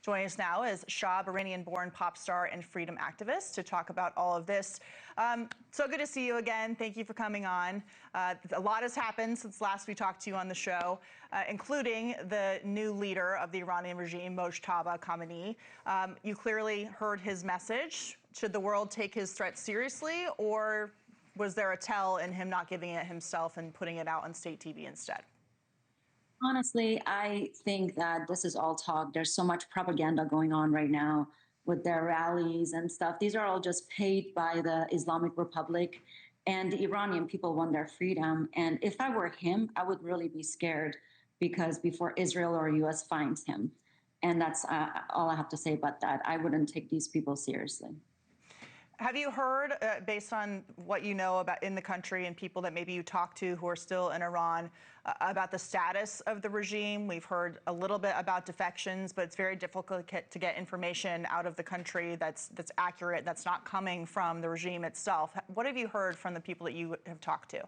Joining us now is SHAB, Iranian-born pop star and freedom activist, to talk about all of this. So good to see you again. Thank you for coming on. A lot has happened since last we talked to you on the show, including the new leader of the Iranian regime, Mojtaba Khamenei. You clearly heard his message. Should the world take his threat seriously, or was there a tell in him not giving it himself and putting it out on state TV instead? Honestly, I think that this is all talk. There's so much propaganda going on right now with their rallies and stuff. These are all just paid by the Islamic Republic, and the Iranian people want their freedom. And if I were him, I would really be scared, because before Israel or US finds him. And that's all I have to say about that. I wouldn't take these people seriously. Have you heard, based on what you know about in the country and people that maybe you talk to who are still in Iran, about the status of the regime? We've heard a little bit about defections, but it's very difficult to get information out of the country that's accurate, that's not coming from the regime itself. What have you heard from the people that you have talked to?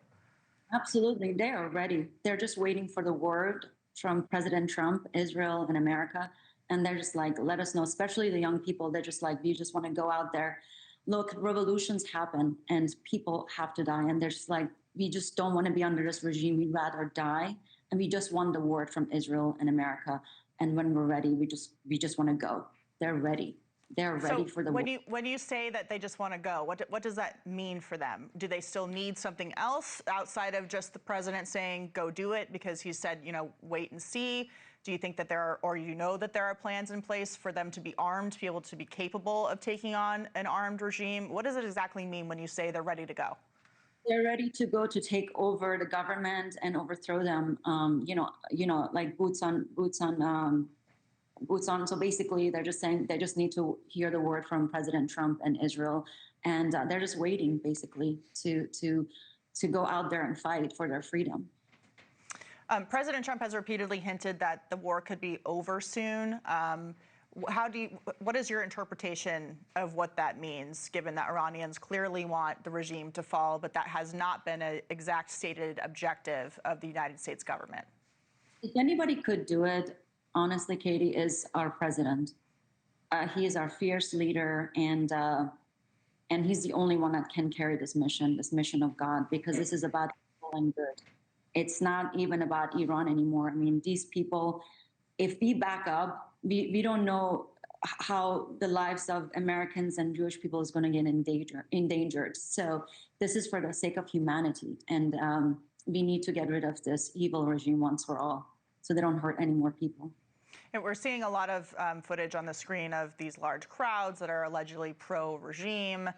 Absolutely, they are ready. They're just waiting for the word from President Trump, Israel, and America. And they're just like, let us know, especially the young people. They're just like, we just want to go out there. Look, revolutions happen and people have to die. And they're just like, we just don't want to be under this regime. We'd rather die. And we just want the word from Israel and America. And when we're ready, we just want to go. They're ready. They're ready for the word. When you say that they just want to go, what does that mean for them? Do they still need something else outside of just the president saying, go do it, because he said, you know, wait and see? Do you think that there are, or you know that there are plans in place for them to be armed, to be able to be capable of taking on an armed regime? What does it exactly mean when you say they're ready to go? They're ready to go to take over the government and overthrow them. Like boots on. So basically, they're just saying they just need to hear the word from President Trump and Israel, and they're just waiting basically to go out there and fight for their freedom. President Trump has repeatedly hinted that the war could be over soon. What is your interpretation of what that means, given that Iranians clearly want the regime to fall, but that has not been an exact stated objective of the United States government? If anybody could do it, honestly, Katie, is our president. He is our fierce leader, and he's the only one that can carry this mission of God, because this is about evil and good. It's not even about Iran anymore. I mean, these people, if we back up, we don't know how the lives of Americans and Jewish people is going to get endangered. So this is for the sake of humanity. And we need to get rid of this evil regime once for all, so they don't hurt any more people. And we're seeing a lot of footage on the screen of these large crowds that are allegedly pro-regime,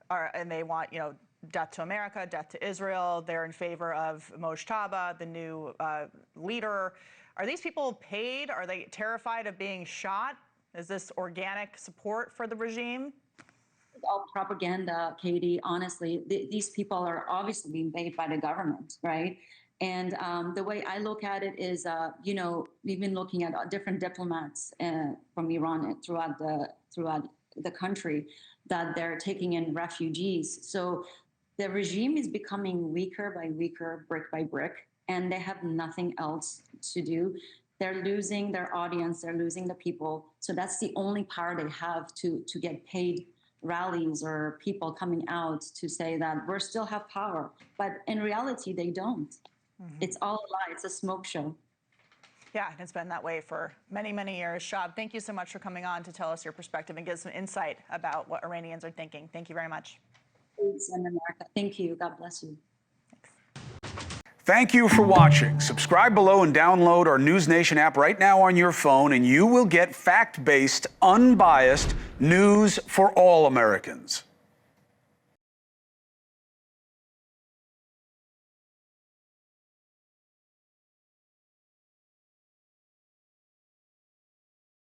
and they want, you know, death to America, death to Israel. They're in favor of Mojtaba, the new leader. Are these people paid? Are they terrified of being shot? Is this organic support for the regime? It's all propaganda, Katie. Honestly, these people are obviously being paid by the government, right? And the way I look at it is, we've been looking at different diplomats from Iran throughout the country, that they're taking in refugees. So the regime is becoming weaker by weaker, brick by brick, and they have nothing else to do. They're losing their audience, they're losing the people. So that's the only power they have to get paid rallies or people coming out to say that we still have power. But in reality, they don't. Mm-hmm. It's all a lie, it's a smoke show. Yeah, and it's been that way for many, many years. SHAB, thank you so much for coming on to tell us your perspective and give some insight about what Iranians are thinking. Thank you very much. Thanks, in America. Thank you. God bless you. Thank you for watching. Subscribe below and download our NewsNation app right now on your phone, and you will get fact-based, unbiased news for all Americans.